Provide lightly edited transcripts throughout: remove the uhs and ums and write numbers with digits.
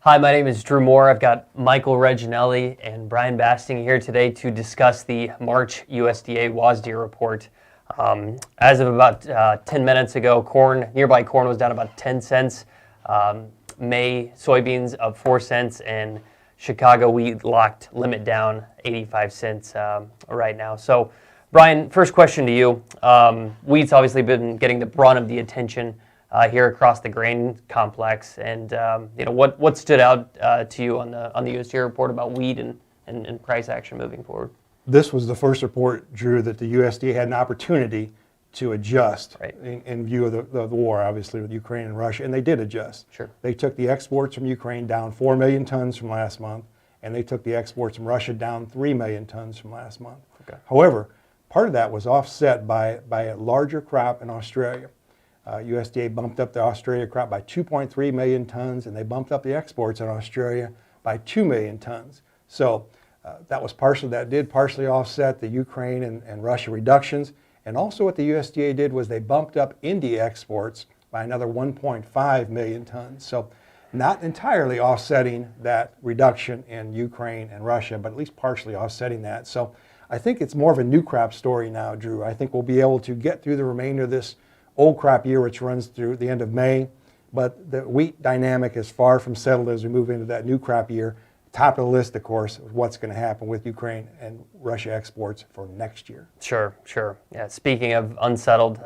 Hi, my name is Drew Moore. I've got Michael Reginelli and Brian Basting here today to discuss the March USDA WASDE report. As of about 10 minutes ago, nearby corn was down about 10 cents. May soybeans up 4 cents, and Chicago wheat locked limit down 85 cents right now. So, Brian, first question to you. Wheat's obviously been getting the brunt of the attention here across the grain complex, and what stood out to you on the USDA report about wheat and price action moving forward? This was the first report, Drew, that the USDA had an opportunity to adjust in view of the war, obviously, with Ukraine and Russia, and they did adjust. Sure. They took the exports from Ukraine down 4 million tons from last month, and they took the exports from Russia down 3 million tons from last month. Okay. However, part of that was offset by a larger crop in Australia. USDA bumped up the Australia crop by 2.3 million tons, and they bumped up the exports in Australia by 2 million tons. So that did partially offset the Ukraine and Russia reductions. And also what the USDA did was they bumped up India exports by another 1.5 million tons. So not entirely offsetting that reduction in Ukraine and Russia, but at least partially offsetting that. So I think it's more of a new crop story now, Drew. I think we'll be able to get through the remainder of this old crop year, which runs through the end of May, but the wheat dynamic is far from settled as we move into that new crop year. Top of the list, of course, is what's going to happen with Ukraine and Russia exports for next year. Sure. Yeah. Speaking of unsettled,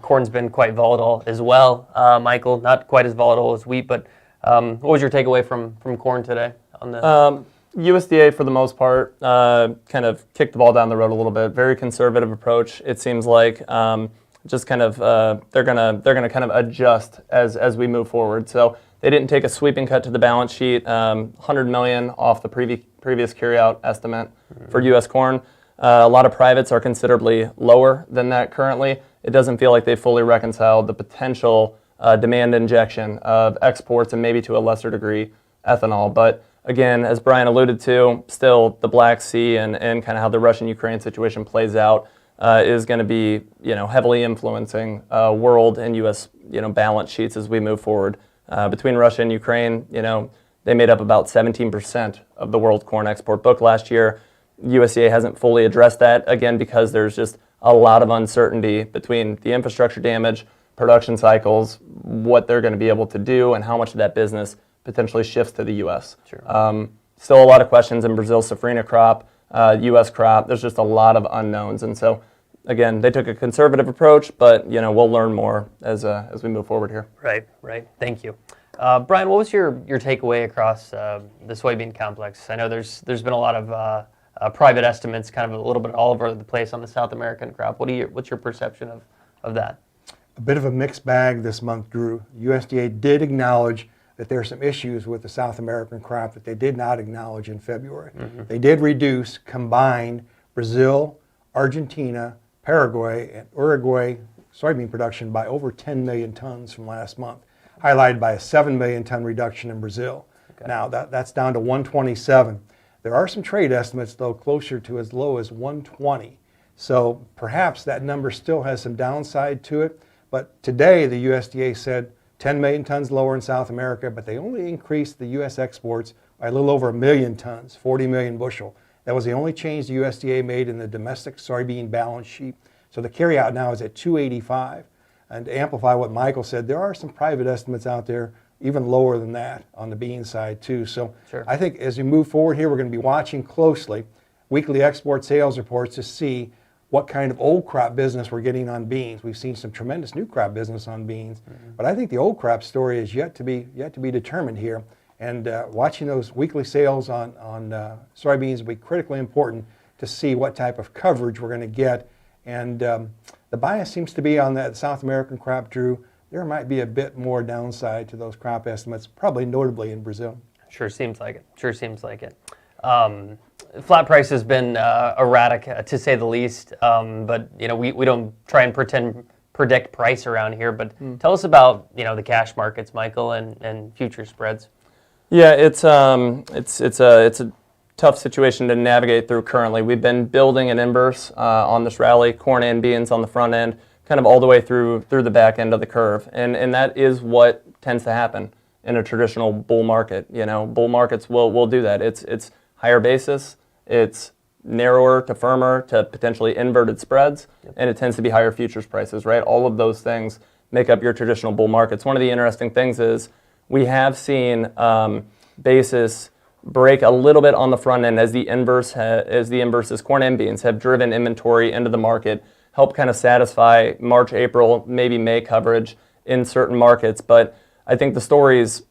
corn's been quite volatile as well. Michael, not quite as volatile as wheat, but what was your takeaway from corn today on the? USDA, for the most part, kind of kicked the ball down the road a little bit. Very conservative approach. It seems like. Just kind of they're gonna kind of adjust as we move forward. So they didn't take a sweeping cut to the balance sheet. 100 million off the previous carryout estimate for U.S. corn. A lot of privates are considerably lower than that currently. It doesn't feel like they fully reconciled the potential demand injection of exports and maybe to a lesser degree ethanol. But again, as Brian alluded to, still the Black Sea and kind of how the Russian-Ukraine situation plays out. Is going to be, heavily influencing world and U.S. balance sheets as we move forward. Between Russia and Ukraine, they made up about 17% of the world corn export book last year. USDA hasn't fully addressed that, again, because there's just a lot of uncertainty between the infrastructure damage, production cycles, what they're going to be able to do, and how much of that business potentially shifts to the U.S. Sure. Still a lot of questions in Brazil's safrinha crop, U.S. crop. There's just a lot of unknowns, and so again, they took a conservative approach, but we'll learn more as we move forward here. Right. Thank you, Brian. What was your takeaway across the soybean complex? I know there's been a lot of private estimates, kind of a little bit all over the place on the South American crop. What's your perception of that? A bit of a mixed bag this month, Drew. USDA did acknowledge that there are some issues with the South American crop that they did not acknowledge in February. Mm-hmm. They did reduce combined Brazil, Argentina, Paraguay, and Uruguay soybean production by over 10 million tons from last month, highlighted by a 7 million ton reduction in Brazil. Okay. Now that's down to 127. There are some trade estimates, though, closer to as low as 120. So perhaps that number still has some downside to it. But today the USDA said 10 million tons lower in South America, but they only increased the U.S. exports by a little over 1 million tons, 40 million bushel. That was the only change the USDA made in the domestic soybean balance sheet. So the carryout now is at 285. And to amplify what Michael said, there are some private estimates out there even lower than that on the bean side too. So sure. I think as we move forward here, we're going to be watching closely weekly export sales reports to see what kind of old crop business we're getting on beans. We've seen some tremendous new crop business on beans, but I think the old crop story is yet to be determined here. And watching those weekly sales on soybeans will be critically important to see what type of coverage we're going to get. And the bias seems to be on that South American crop, Drew. There might be a bit more downside to those crop estimates, probably notably in Brazil. Sure seems like it. Flat price has been erratic, to say the least. But we don't try and predict price around here. But tell us about the cash markets, Michael, and future spreads. Yeah, it's a tough situation to navigate through currently. We've been building an inverse on this rally, corn and beans on the front end, kind of all the way through the back end of the curve, and that is what tends to happen in a traditional bull market. You know, bull markets will do that. It's higher basis, it's narrower to firmer to potentially inverted spreads, and it tends to be higher futures prices, right? All of those things make up your traditional bull markets. One of the interesting things is we have seen basis break a little bit on the front end as the inverse is corn and beans have driven inventory into the market, help kind of satisfy March, April, maybe May coverage in certain markets. But I think the story's,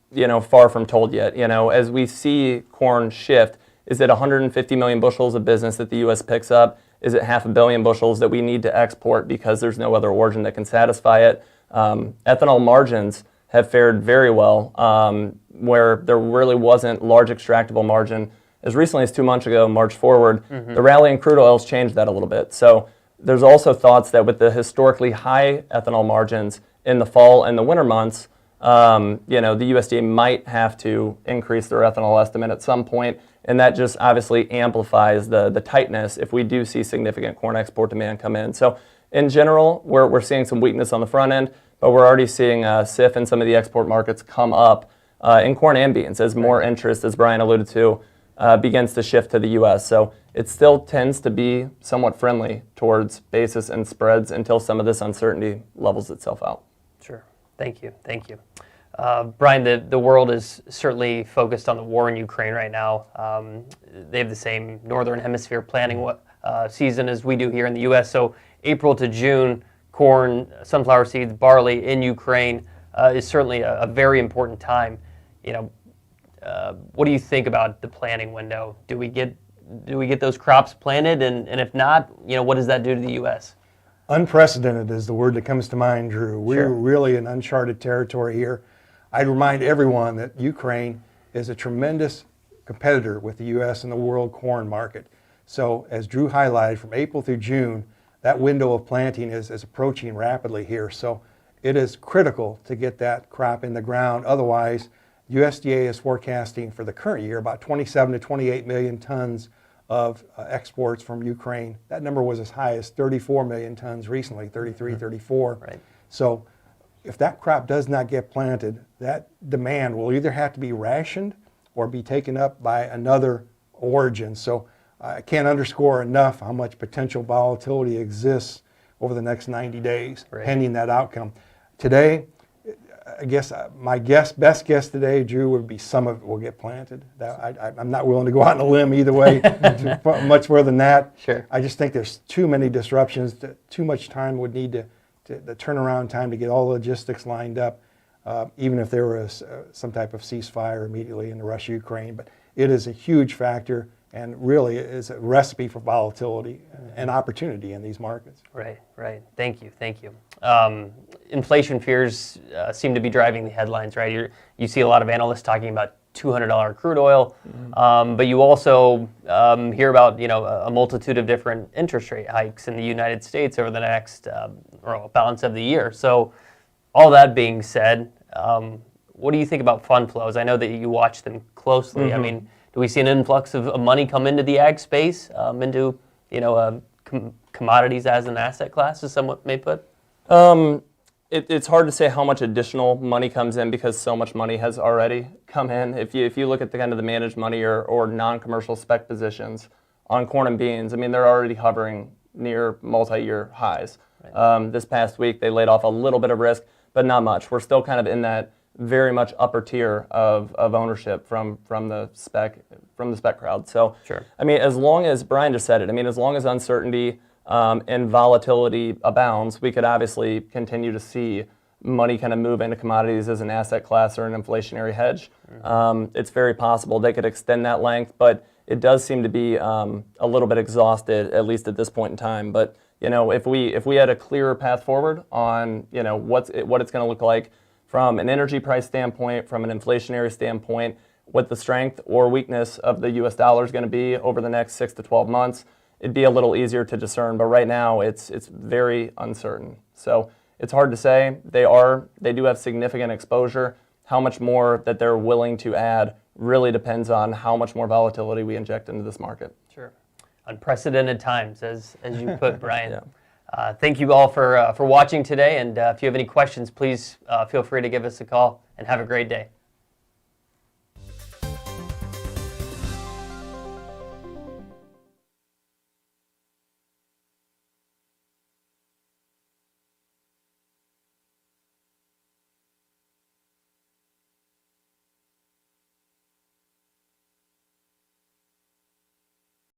far from told yet. As we see corn shift, is it 150 million bushels of business that the U.S. picks up? Is it 500 million bushels that we need to export because there's no other origin that can satisfy it? Ethanol margins have fared very well, where there really wasn't large extractable margin. As recently as 2 months ago, March forward, the rally in crude oils changed that a little bit. So there's also thoughts that with the historically high ethanol margins in the fall and the winter months, the USDA might have to increase their ethanol estimate at some point, and that just obviously amplifies the tightness if we do see significant corn export demand come in. So in general, we're seeing some weakness on the front end, but we're already seeing CIF and some of the export markets come up in corn and beans as more interest, as Brian alluded to, begins to shift to the U.S. So it still tends to be somewhat friendly towards basis and spreads until some of this uncertainty levels itself out. Sure. Thank you. Brian, the world is certainly focused on the war in Ukraine right now. They have the same Northern Hemisphere planting season as we do here in the U.S. So April to June, corn, sunflower seeds, barley in Ukraine is certainly a very important time. What do you think about the planting window? Do we get those crops planted, and if not, what does that do to the U.S.? Unprecedented is the word that comes to mind, Drew. We're really in uncharted territory here. I'd remind everyone that Ukraine is a tremendous competitor with the U.S. in the world corn market. So as Drew highlighted, from April through June, that window of planting is approaching rapidly here. So it is critical to get that crop in the ground. Otherwise, USDA is forecasting for the current year about 27 to 28 million tons of exports from Ukraine. That number was as high as 34 million tons recently, 33, 34. Right. So if that crop does not get planted, that demand will either have to be rationed or be taken up by another origin. So I can't underscore enough how much potential volatility exists over the next 90 days, pending that outcome. Today, I guess my best guess today, Drew, would be some of it will get planted. I'm not willing to go out on a limb either way, much further than that. Sure. I just think there's too many disruptions, too much time would need the turnaround time to get all the logistics lined up, even if there was some type of ceasefire immediately in the Russia-Ukraine. But it is a huge factor and really is a recipe for volatility and opportunity in these markets. Right. Thank you. Inflation fears seem to be driving the headlines, right? You see a lot of analysts talking about $200 crude oil, but you also hear about a multitude of different interest rate hikes in the United States over the next balance of the year. So all that being said, what do you think about fund flows? I know that you watch them closely. I mean, do we see an influx of money come into the ag space, into commodities as an asset class, as someone may put? It's hard to say how much additional money comes in because so much money has already come in. If you look at the kind of the managed money or non-commercial spec positions on corn and beans, I mean, they're already hovering near multi-year highs. Right. This past week, they laid off a little bit of risk, but not much. We're still kind of in that very much upper tier of ownership from the spec crowd. So, sure. I mean, as long as Brian just said it, I mean, as long as uncertainty and volatility abounds, we could obviously continue to see money kind of move into commodities as an asset class or an inflationary hedge. It's very possible they could extend that length, but it does seem to be a little bit exhausted, at least at this point in time. But if we had a clearer path forward on what it's going to look like from an energy price standpoint, from an inflationary standpoint, what the strength or weakness of the U.S. dollar is going to be over the next 6 to 12 months, it'd be a little easier to discern. But right now, it's very uncertain. So it's hard to say. They do have significant exposure. How much more that they're willing to add really depends on how much more volatility we inject into this market. Sure. Unprecedented times, as you put, Brian. Yeah. Thank you all for watching today, and if you have any questions, please feel free to give us a call, and have a great day.